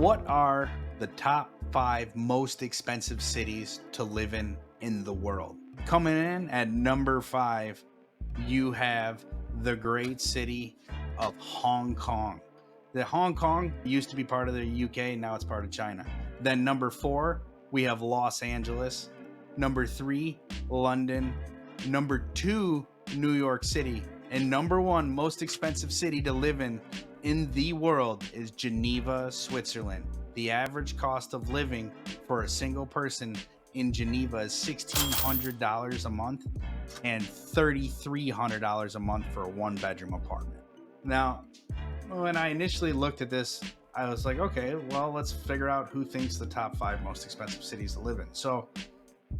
What are the top five most expensive cities to live in the world? Coming in at number five, you have the great city of Hong Kong. The Hong Kong used to be part of the UK, now it's part of China. Then number four, we have Los Angeles. Number three, London. Number two, New York City. And number one most expensive city to live in the world is Geneva, Switzerland. The average cost of living for a single person in Geneva is $1,600 a month and $3,300 a month for a one-bedroom apartment. Now, when I initially looked at this, I was like, okay, well, let's figure out who thinks the top five most expensive cities to live in. So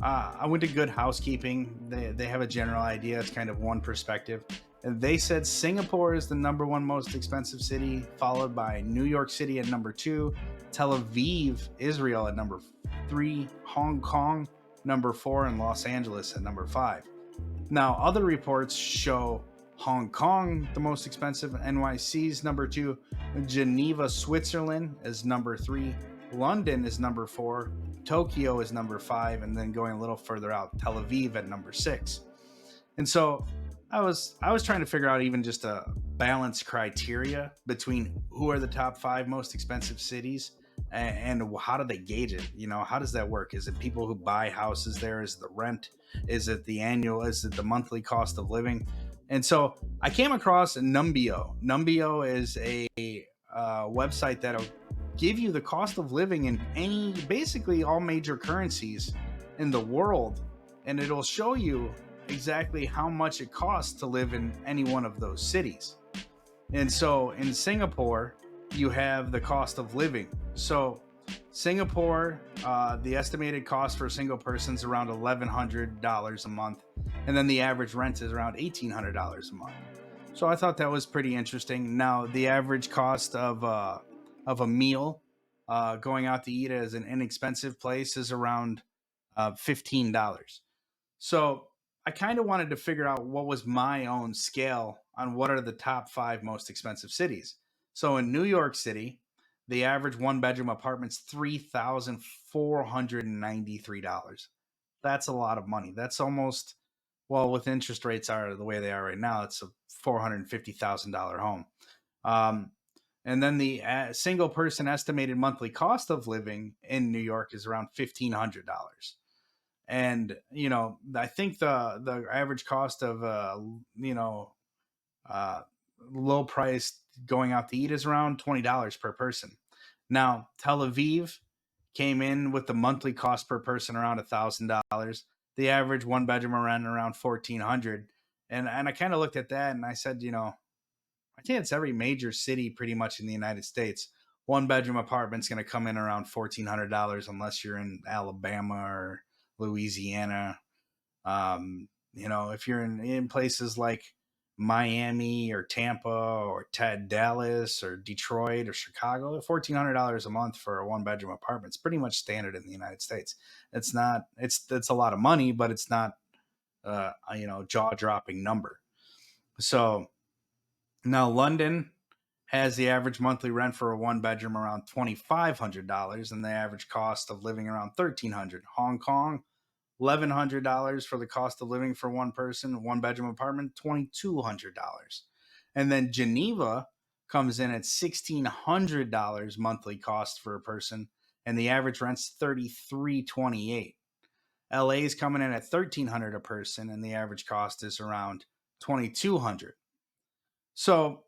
I went to Good Housekeeping. They have a general idea. It's kind of one perspective. And they said Singapore is the number one most expensive city, followed by New York City at number two, Tel Aviv, Israel at number three, Hong Kong number four, and Los Angeles at number five. Now, other reports show Hong Kong the most expensive, NYC's number two, Geneva, Switzerland is number three, London is number four, Tokyo is number five, and then going a little further out, Tel Aviv at number six. And so I was trying to figure out even just a balanced criteria between who are the top five most expensive cities and how do they gauge it? You know, how does that work? Is it people who buy houses there? Is it the rent? Is it the annual? Is it the monthly cost of living? And so I came across Numbeo. Numbeo is a website that'll give you the cost of living in basically all major currencies in the world, and it'll show you exactly how much it costs to live in any one of those cities. And so in Singapore, you have the cost of living. So Singapore, the estimated cost for a single person is around $1,100 a month, and then the average rent is around $1,800 a month. So I thought that was pretty interesting. Now, the average cost of a meal going out to eat as an inexpensive place is around $15. So I kind of wanted to figure out what was my own scale on what are the top five most expensive cities. So in New York City, the average one bedroom apartment's $3,493. That's a lot of money. That's almost, well, with interest rates are the way they are right now, it's a $450,000 home. And then the single person estimated monthly cost of living in New York is around $1,500. And I think the average cost of low price going out to eat is around $20 per person. Now Tel Aviv came in with the monthly cost per person around $1,000. The average one bedroom around 1,400. And I kind of looked at that and I said, I think it's every major city pretty much in the United States. One bedroom apartment's going to come in around $1,400 unless you're in Alabama or Louisiana. If you're in places like Miami or Tampa or Dallas or Detroit or Chicago, $1,400 a month for a one bedroom apartment is pretty much standard in the United States. It's a lot of money, but it's not jaw dropping number. So now London has the average monthly rent for a one bedroom around $2,500 and the average cost of living around $1,300. Hong Kong, $1,100 for the cost of living for one person, one bedroom apartment, $2,200. And then Geneva comes in at $1,600 monthly cost for a person, and the average rent's $3,328. LA is coming in at $1,300 a person, and the average cost is around $2,200. So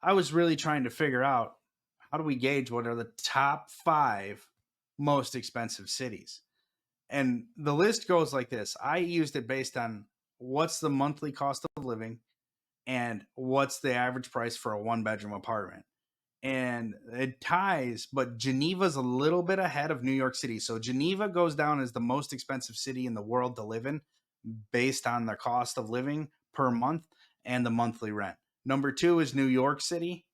I was really trying to figure out, how do we gauge what are the top five most expensive cities? And the list goes like this. I used it based on what's the monthly cost of living and what's the average price for a one bedroom apartment. And it ties, but Geneva's a little bit ahead of New York City. So Geneva goes down as the most expensive city in the world to live in based on the cost of living per month and the monthly rent. Number two is New York City.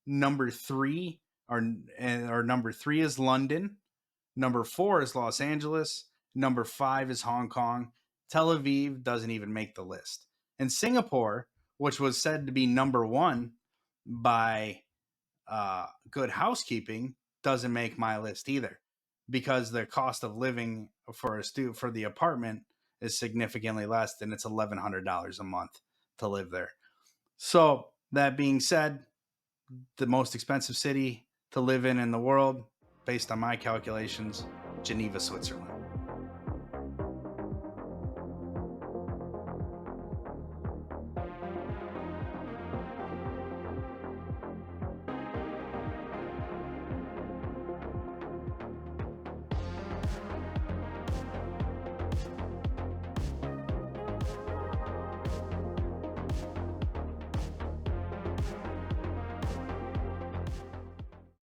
Number three is London. Number four is Los Angeles. Number five is Hong Kong. Tel Aviv doesn't even make the list. And Singapore, which was said to be number one by Good Housekeeping, doesn't make my list either, because the cost of living for for the apartment is significantly less than it's $1,100 a month to live there. So that being said, the most expensive city to live in the world, based on my calculations, Geneva, Switzerland.